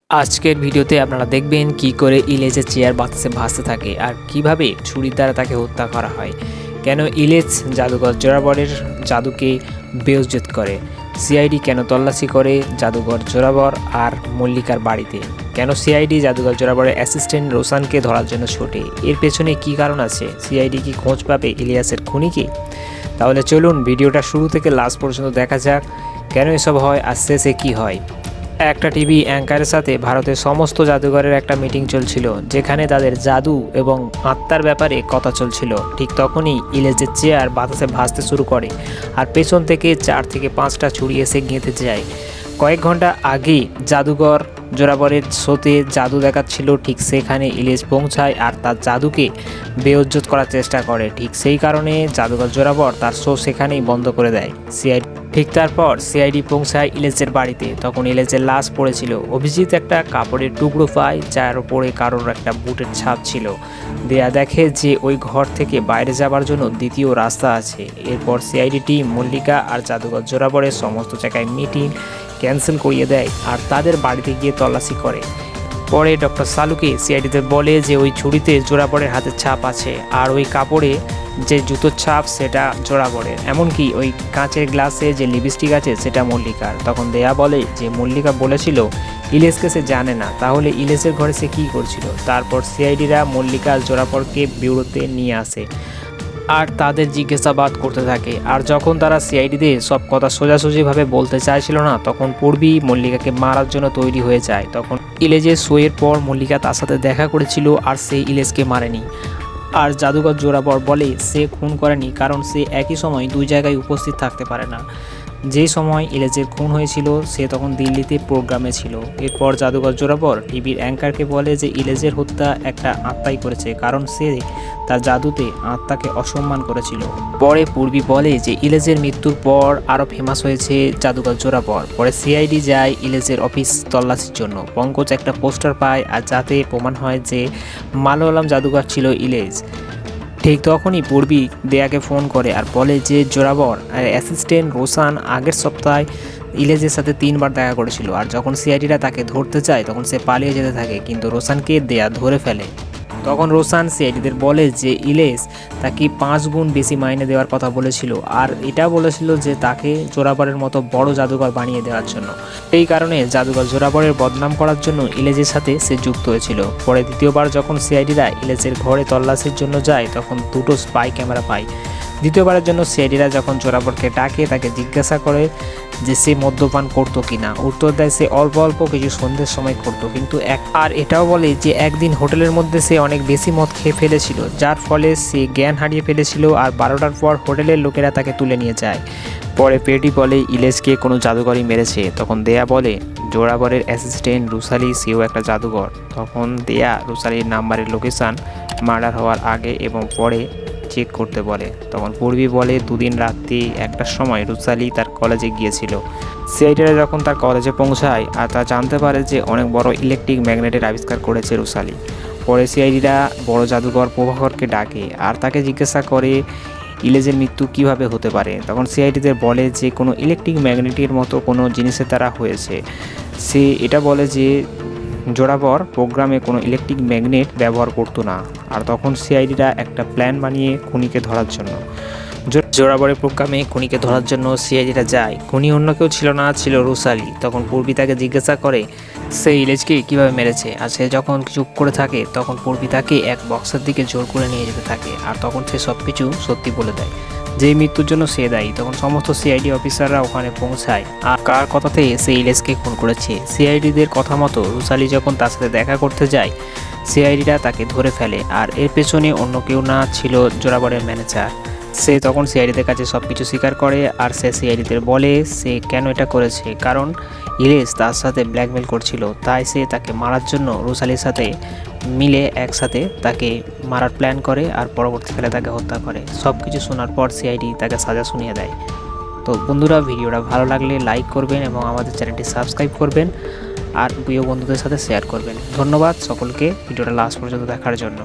আজকের ভিডিওতে আপনারা দেখবেন কি করে ইলিশের চেয়ার বাতাসে ভাসতে থাকে আর কিভাবে ছুরির দ্বারা তাকে হত্যা করা হয়। কেন ইলিশ জাদুঘর জোরাবরের জাদুকে বেইজ্জত করে, সিআইডি কেন তল্লাশি করে জাদুঘর জোরাবর আর মল্লিকার বাড়িতে, কেন সিআইডি জাদুঘর জোরাবরের অ্যাসিস্ট্যান্ট রোশানকে ধরার জন্য ছোটে, এর পেছনে কি কারণ আছে, সিআইডি কি খোঁজ পাবে ইলিয়াসের খুনিকে। তাহলে চলুন ভিডিওটা শুরু থেকে লাস্ট পর্যন্ত দেখা যাক কেন এসব হয় আর শেষে কী হয়। একটা টিভি অ্যাঙ্কারের সাথে ভারতের সমস্ত জাদুঘরের একটা মিটিং চলছিল, যেখানে তাদের জাদু এবং আত্মার ব্যাপারে কথা চলছিল। ঠিক তখনই ইলিশের চেয়ার বাতাসে ভাসতে শুরু করে আর পেছন থেকে 4 থেকে 5টা ছুরি এসে গেঁথে যায়। কয়েক ঘন্টা আগে জাদুঘর জোরাবরের শোতে জাদু দেখাচ্ছিল, ঠিক সেখানে ইলিশ পৌঁছায় আর তার জাদুকে বেইজ্জত করার চেষ্টা করে। ঠিক সেই কারণে জাদুঘর জোরাবর তার শো সেখানেই বন্ধ করে দেয়। ঠিক তারপর সিআইডি পৌঁছায় ইলিশের বাড়িতে। তখন ইলিশের লাশ পড়েছিল। অভিজিৎ একটা কাপড়ের টুকরো পায় যার ওপরে কারোর একটা বুটের ছাপ ছিল। দেয়া দেখে যে ওই ঘর থেকে বাইরে যাবার জন্য দ্বিতীয় রাস্তা আছে। এরপর সিআইডি টিম মল্লিকা আর জাদুঘর জোরাবরের সমস্ত জায়গায় মিটিং ক্যান্সেল করিয়ে দেয় আর তাদের বাড়িতে গিয়ে তল্লাশি করে। পরে ডক্টর সালুকে সিআইডিতে বলে যে ওই ছুরিতে জোরাবরের হাতের ছাপ আছে আর ওই কাপড়ে যে জুতোর ছাপ সেটা জোরাবরের, এমনকি ওই কাঁচের গ্লাসে যে লিপস্টিক আছে সেটা মল্লিকার। তখন দেয়া বলে যে মল্লিকা বলেছিল ইলিশকে সে জানে না, তাহলে ইলিশের ঘরে সে কী করছিল। তারপর সিআইডিরা মল্লিকা আর জোরাবরকে ব্যুরোতে নিয়ে আসে আর তাদের জিজ্ঞাসাবাদ করতে থাকে। আর যখন তারা সিআইডিতে সব কথা সোজাসুজিভাবে বলতে চাইছিল না, তখন পূর্বী মল্লিকাকে মারার জন্য তৈরি হয়ে যায়। তখন ইলিশের শোয়ের পর মল্লিকা তার সাথে দেখা করেছিল আর সে ইলিশকে মারেনি। আর জাদুঘর জোরাবর বলে সে খুন করেনি, কারণ সে একই সময় দুই জায়গায় উপস্থিত থাকতে পারে না। যে সময় ইলিশের খুন হয়েছিল সে তখন দিল্লিতে প্রোগ্রামে ছিল। এরপর জাদুঘর জোরাবর টিভির অ্যাঙ্কারকে বলে যে ইলিশের হত্যা একটা আত্মাই করেছে, কারণ সে তার জাদুতে আত্মাকে অসম্মান করেছিল। পরে পূর্বী বলে যে ইলিশের মৃত্যুর পর আরও ফেমাস হয়েছে জাদুঘর জোরাবর। পরে সিআইডি যায় ইলিশের অফিস তল্লাশির জন্য। পঙ্কজ একটা পোস্টার পায় আর যাতে প্রমাণ হয় যে মালয়ালম জাদুঘর ছিল ইলিশ। ঠিক তখনই পূর্বী দেয়াকে ফোন করে আর বলে যে জোরাবর আর অ্যাসিস্ট্যান্ট রোশান আগের সপ্তাহে ইলিশের সাথে 3বার দেখা করেছিল। আর যখন সিআইডিরা তাকে ধরতে চায় তখন সে পালিয়ে যেতে থাকে, কিন্তু রোশানকে দেয়া ধরে ফেলে। তখন রোশান সিআইডিদের বলে যে ইলিশ তাকে 5 গুণ বেশি মাইনে দেওয়ার কথা বলেছিল আর এটা বলেছিল যে তাকে জোরাবরের মতো বড় জাদুঘর বানিয়ে দেওয়ার জন্য। এই কারণে জাদুঘর জোরাবরের বদনাম করার জন্য ইলিশের সাথে সে যুক্ত হয়েছিল। পরে দ্বিতীয়বার যখন সিআইডিরা ইলিশের ঘরে তল্লাশির জন্য যায় তখন 2টো স্পাই ক্যামেরা পায়। দ্বিতীয়বারের জন্য সিআইডিরা যখন জোরাবরকে ডাকে তাকে জিজ্ঞাসা করে যে সে মদ্যপান করতো কিনা। উত্তর দেয় সে অল্প অল্প কিছু সন্ধ্যের সময় করতো, কিন্তু আর এটাও বলে যে একদিন হোটেলের মধ্যে সে অনেক বেশি মদ খেয়ে ফেলেছিল, যার ফলে সে জ্ঞান হারিয়ে ফেলেছিল আর 12টার পর হোটেলের লোকেরা তাকে তুলে নিয়ে যায়। পরে পেটি বলে ইলিশকে কোনো জাদুঘরই মেরেছে। তখন দেয়া বলে জোরাবরের অ্যাসিস্ট্যান্ট রুসালি সেও একটা জাদুঘর। তখন দেয়া রুসালির নাম্বারের লোকেশান মার্ডার হওয়ার আগে এবং পরে চেক করতে বলে। তখন পূর্বী বলে 2 দিন রাত্রি 1টার সময় রুসালি তার কলেজে গিয়েছিল। সিআইডিরা যখন তার কলেজে পৌঁছায় আর তা জানতে পারে যে অনেক বড় ইলেকট্রিক ম্যাগনেটের আবিষ্কার করেছে রুসালি। পরে সিআইডিরা বড় জাদুঘর প্রভাকরকে ডাকে আর তাকে জিজ্ঞাসা করে ইলিশের মৃত্যু কিভাবে হতে পারে। তখন সিআইডিদের বলে যে কোনো ইলেকট্রিক ম্যাগনেটের মতো কোনো জিনিসের দ্বারা হয়েছে। সে এটা বলে যে জোরাবর প্রোগ্রামে কোনো ইলেকট্রিক ম্যাগনেট ব্যবহার করতো না। আর তখন সিআইডিরা একটা প্ল্যান বানিয়ে খুনিকে ধরার জন্য জোরাবরের প্রোগ্রামে খুনিকে ধরার জন্য সিআইডিরা যায়। খুনি অন্য কেউ ছিল না, ছিল রুসালি। তখন পূর্বী তাকে জিজ্ঞাসা করে সে ইলিশকে কীভাবে মেরেছে। আর সে যখন চুপ করে থাকে তখন পূর্বী তাকে এক বক্সের দিকে জোর করে নিয়ে যেতে থাকে আর তখন সে সব কিছু সত্যি বলে দেয় যে মৃত্যুর জন্য সে দায়ী। তখন সমস্ত সিআইডি অফিসাররা ওখানে পৌঁছায় আর কার কথাতে সে ইলিশকে খুন করেছে। সিআইডিদের কথা মতো রুসালি যখন তার সাথে দেখা করতে যায় সিআইডিরা তাকে ধরে ফেলে আর এর পেছনে অন্য কেউ না, ছিল জোরাবরের ম্যানেজার। সে তখন সিআইডিদের কাছে সব কিছু স্বীকার করে আর সে সিআইডিদের বলে সে কেন এটা করেছে, কারণ ইলিশ তার সাথে ব্ল্যাকমেল করছিল, তাই সে তাকে মারার জন্য রুসালির সাথে মিলে একসাথে তাকে মারার প্ল্যান করে আর পরবর্তীকালে তাকে হত্যা করে। সব কিছু শোনার পর সিআইডি তাকে সাজা শুনিয়ে দেয়। তো বন্ধুরা, ভিডিওটা ভালো লাগলে লাইক করবেন এবং আমাদের চ্যানেলটি সাবস্ক্রাইব করবেন আর প্রিয় বন্ধুদের সাথে শেয়ার করবেন। ধন্যবাদ সকলকে ভিডিওটা লাস্ট পর্যন্ত দেখার জন্য।